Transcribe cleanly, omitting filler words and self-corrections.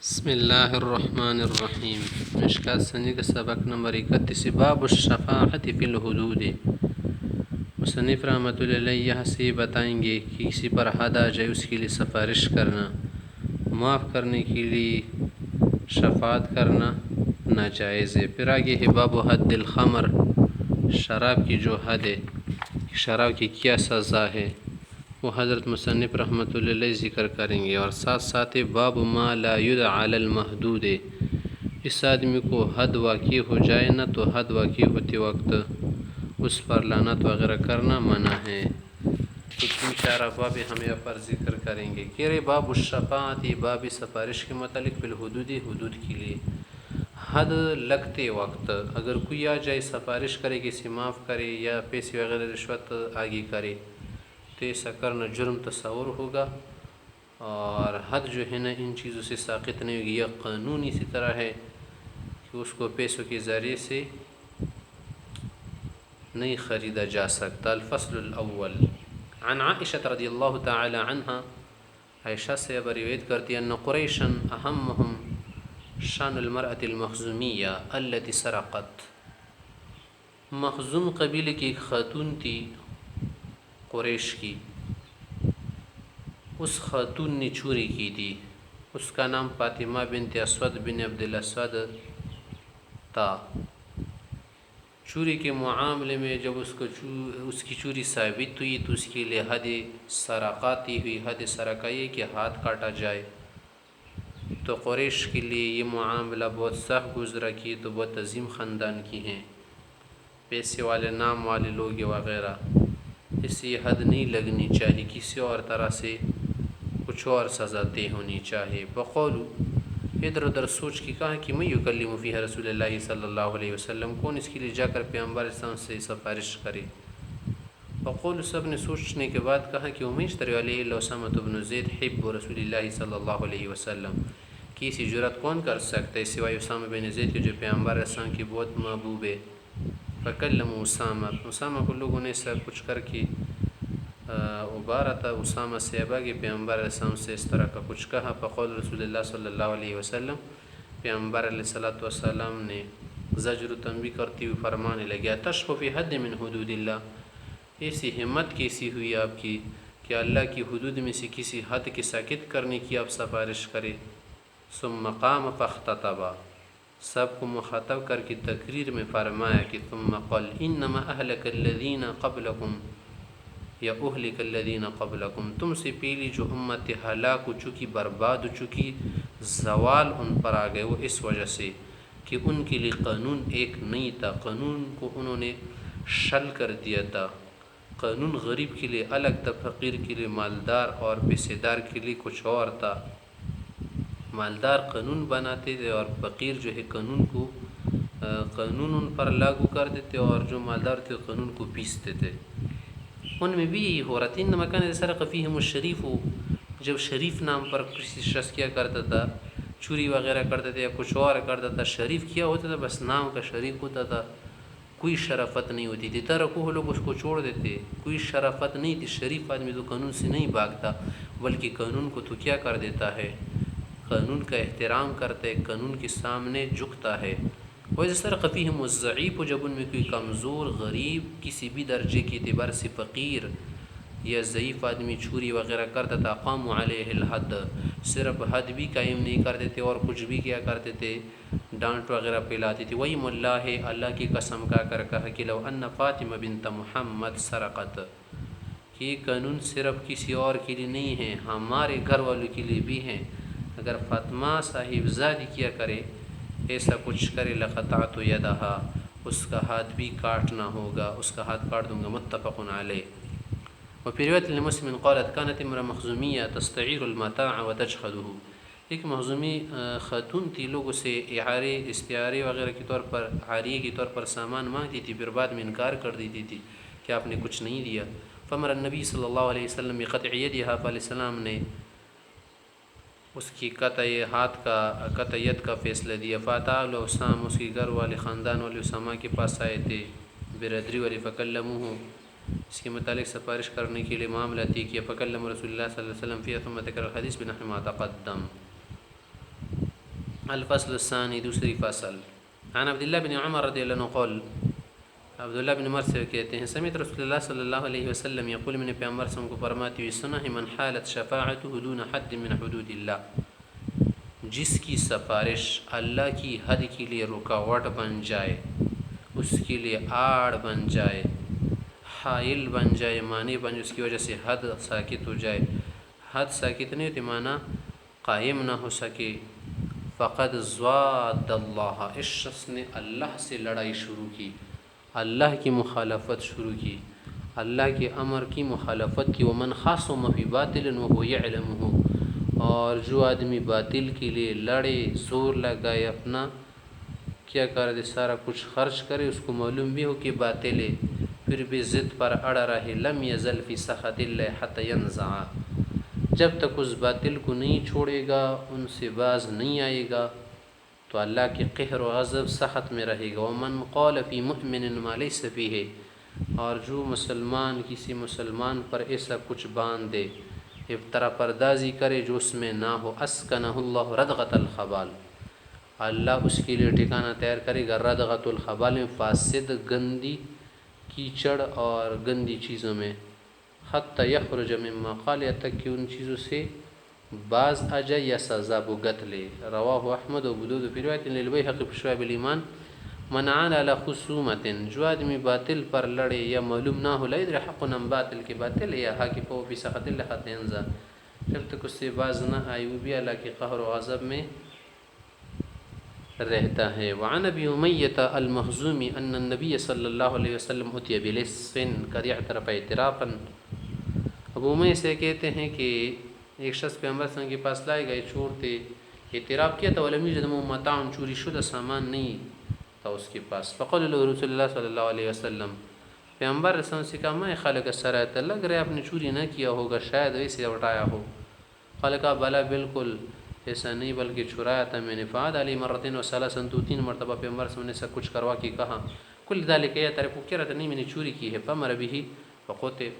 بسم اللہ الرحمن الرحیم۔ مشکوٰۃ سنجی کا سبق نمبر 31 باب الشفاعت فی الحدود۔ مصنف رحمۃ اللہ علیہ یہاں سے بتائیں گے کہ کسی پر حد آ جائے اس کے لیے سفارش کرنا، معاف کرنے کے لیے شفاعت کرنا ناجائز ہے۔ پھر آگے ہے باب حد الخمر، شراب کی جو حد ہے، شراب کی کیا سزا ہے، وہ حضرت مصنف رحمۃ اللہ علیہ ذکر کریں گے۔ اور ساتھ ساتھ باب ما لا یدعى علی المحدود، اس آدمی کو حد واقع ہو جائے نا تو حد واقع ہوتے وقت اس پر لعنت وغیرہ کرنا منع ہے۔ تو تین چار ابواب ہم یہاں پر ذکر کریں گے۔ کہہ رہے باب الشفاعت، باب سفارش کے متعلق بالحدود، حدود کے لیے حد لگتے وقت اگر کوئی آ جائے سفارش کرے، کسی معاف کرے یا پیسے وغیرہ رشوت آگے کرے تو ایسا کرنا جرم تصور ہوگا، اور حد جو ہے نا ان چیزوں سے ساقط نہیں ہوگی۔ یہ قانون اسی طرح ہے کہ اس کو پیسوں کے ذریعے سے نہیں خریدا جا سکتا۔ الفصل الاول عن عائشہ رضی اللہ تعالی عنہا، عائشہ سے اب روایت کرتی ہے ان قریشا اہمہم شان المرأة المخزومیہ التي سرقت، مخزوم قبیلے کی ایک خاتون تھی قریش کی، اس خاتون نے چوری کی تھی، اس کا نام فاطمہ بنت اسود بن عبد الاسود تھا۔ چوری کے معاملے میں جب اس کی چوری ثابت ہوئی تو اس کے لیے حد سرقاتی ہوئی۔ حد سرقہ یہ کہ ہاتھ کاٹا جائے، تو قریش کے لیے یہ معاملہ بہت سخت گزرا کہ تو بہت عظیم خاندان کی ہیں، پیسے والے نام والے لوگ وغیرہ، اس سے حد نہیں لگنی چاہیے، کسی اور طرح سے کچھ اور سزا طے ہونی چاہیے۔ بقولو، ادھر ادھر سوچ کے کہا کہ میں یکلم فیہا رسول اللہ صلی اللہ علیہ وسلم، کون اس کے لیے جا کر پیغمبر اسلام سے سفارش کرے۔ بقول سب نے سوچنے کے بعد کہا کہ امیش تر علیہ اسامہ بن زید حب رسول اللہ صلی اللہ علیہ وسلم، کہ اسی جرات کون کر سکتا ہے سوائے اسامہ بن زید کے جو پیغمبر اسلام کی بہت محبوب ہے۔ فکلم اسامہ کو لوگوں نے سب کچھ کر کے ابارا تھا اسامہ سے ابا کہ پیغمبر علیہ السلام سے اس طرح کا کچھ کہا۔ فقول رسول اللہ صلی اللہ علیہ وسلم، پیغمبر علیہ السلام نے زجر و تنبیہ کرتی ہوئی فرمانے لگے تشفع فی حد من حدود اللہ، ایسی ہمت کیسی ہوئی آپ کی کہ اللہ کی حدود میں سے کسی حد کے ساکت کرنے کی آپ سفارش کرے۔ ثم قام فاختطب، سب کو مخاطب کر کے تقریر میں فرمایا کہ ثم قال انما اہلک الذین قبلکم یا اہلک الذین قبلکم، تم سے پہلی جو امت ہلاک ہو چکی، برباد ہو چکی، زوال ان پر آ گئے، وہ اس وجہ سے کہ ان کے لیے قانون ایک نہیں تھا، قانون کو انہوں نے شل کر دیا تھا۔ قانون غریب کے لیے الگ تھا، فقیر کے لیے، مالدار اور پیسے دار کے لیے کچھ اور تھا۔ مالدار قانون بناتے تھے اور فقیر جو ہے قانون ان پر لاگو کر دیتے، اور جو مالدار تھے قانون کو پیستے تھے۔ ان میں بھی یہی ہو رہا تھا۔ انما کان سرق فیہم الشریف، جب شریف نام پر کسی شخص کیا کرتا تھا، چوری وغیرہ کرتا تھا یا کچھ اور کرتا تھا، شریف کیا ہوتا تھا، بس نام کا شریف ہوتا تھا، کوئی شرافت نہیں ہوتی تھی۔ ترکوہ، لوگ اس کو چھوڑ دیتے، کوئی شرافت نہیں تھی۔ شریف آدمی تو قانون سے نہیں بھاگتا، بلکہ قانون کو تو کیا کر دیتا ہے، قانون کا احترام کرتا ہے، قانون کے سامنے جھکتا ہے۔ وَإِذْ سَرَقَ فِيهِمُ الضَّعِيفُ، جب ان میں کوئی کمزور، غریب، کسی بھی درجے کے اعتبار سے فقیر یا ضعیف آدمی چوری وغیرہ کرتا تھا، قاموا علیہ الحد، صرف حد بھی قائم نہیں کرتے تھے اور کچھ بھی کیا کرتے تھے، ڈانٹ وغیرہ پلاتے تھے۔ وَإِمَ اللَّهِ، اللہ کی قسم کر کہا کہ لو ان فاطمہ بنت محمد سرقت، کہ یہ قانون صرف کسی اور کے لیے نہیں ہے، ہمارے گھر والوں کے لیے بھی ہیں، اگر فاطمہ صاحب زادی کیا کرے، ایسا کچھ کرے، لقطعت یدہا، اس کا ہاتھ بھی کاٹنا ہوگا، اس کا ہاتھ کاٹ دوں گا۔ متفق علیہ۔ وفی روایت لمسلم قالت كانت امرأة مخزومیہ تستعیر المتاع وتجحده، ایک مخزومی خاتون تھی، لوگوں سے استعارے وغیرہ کے طور پر، عاریہ کے طور پر سامان مانگتی تھی، پھر بعد میں انکار کر دیتی تھی کہ آپ نے کچھ نہیں دیا۔ فامر النبی صلی اللہ علیہ وسلم بقطع یدها، علیہ السلام نے اس کی قطع ید کا فیصلہ دیا۔ فاتا اسامہ، اس کے گھر والے، خاندان والے اسامہ کے پاس آئے تھے، برادری والے، فکلموہ، اس کے متعلق سفارش کرنے کے لیے معاملہ تھی کہ فکلم رسول اللہ صلی اللہ علیہ وسلم فیہ ثم ذکر الحدیث بنحو ما تقدم، الفصل الثانی، دوسری فصل. عن عبداللہ بن عمر رضی اللہ عنہ قول، عبداللہ بن عمر سے کہتے ہیں سمعت رسول اللہ صلی اللہ علیہ وسلم یقول، میں نے پیغمبر صلی اللہ علیہ وسلم کو فرماتی ہوئی سنا ہے، من حالت شفاعته دون حد من حدود اللہ، جس کی سفارش اللہ کی حد کے لیے رکاوٹ بن جائے، اس کے لیے آڑ بن جائے، حائل بن جائے، معنی بن جائے، اس کی وجہ سے حد ساکت ہو جائے. حد ساکت نہیں ہوتی، معنی قائم نہ ہو سکے. فقد زواد اللہ، اس شخص نے اللہ سے لڑائی شروع کی، اللہ کی مخالفت شروع کی، اللہ کے امر کی مخالفت کی. ومن خاصم فی باطل وهو يعلمه، اور جو آدمی باطل کے لیے لڑے، زور لگائے، اپنا کیا کر دے، سارا کچھ خرچ کرے، اس کو معلوم بھی ہو کہ باطل ہے، پھر بھی ضد پر اڑا رہے، لم یزل فی سخط اللہ حتی ینزع، جب تک اس باطل کو نہیں چھوڑے گا، ان سے باز نہیں آئے گا، تو اللہ کے قہر و غضب سخت میں رہے گا. ومن قال فی مؤمن ما لیس فیہ، اور جو مسلمان کسی مسلمان پر ایسا کچھ باندھ دے، افطرا پردازی کرے جو اس میں نہ ہو، اسکنہ اللہ ردغۃ الخبال، اللہ اس کے لیے ٹھکانہ تیار کرے گا ردغۃ الخبال میں، فاسد، گندی، کیچڑ اور گندی چیزوں میں. حتی یخرج مما قال، یا تک کہ ان چیزوں سے باز آ جائے یا سزا بھگت لے. رواہ احمد و ابو داؤد فی روایت للبیہقی فی شعب الایمان. من عان علی خصومت، جو آدمی باطل پر لڑے یا معلوم نہ ہو، لا یدری حق نم باطل کے باطل ہے یا حق فہو فی سخط اللہ حتی ینزع، جب تک اس سے باز نہ آئے وہ بھی اللہ کے قہر و غضب میں رہتا ہے. وعن ابی امیۃ المخزومی ان النبی صلی اللہ علیہ وسلم اتی بلص قد اعترف اعترافا. ابو امیہ سے کہتے ہیں کہ ایک شخص پیغمبر صلی اللہ علیہ وسلم کے پاس لائے گئے، چور تھے، اعتراف کیا تھا، ولم یجد متاع، چوری شدہ سامان نہیں تھا اس کے پاس. فقال له رسول اللہ صلی اللہ علیہ وسلم، پیغمبر صلی اللہ علیہ وسلم سے کہا، ما خالق السرایۃ، لگ رہا ہے آپ نے چوری نہ کیا ہوگا، شاید ویسے اٹھایا ہو. قال کہا بلا بالکل ایسا نہیں، بلکہ چرایا تھا میں نے. فعاد علی مرتين وثلاثا، تو 3 مرتبہ پیغمبر صلی اللہ علیہ وسلم نے سب کچھ کروا کے کہا، کل ذلك یعترف، کہہ رہا تھا نہیں میں نے چوری کی ہے. فامر به، فقتل،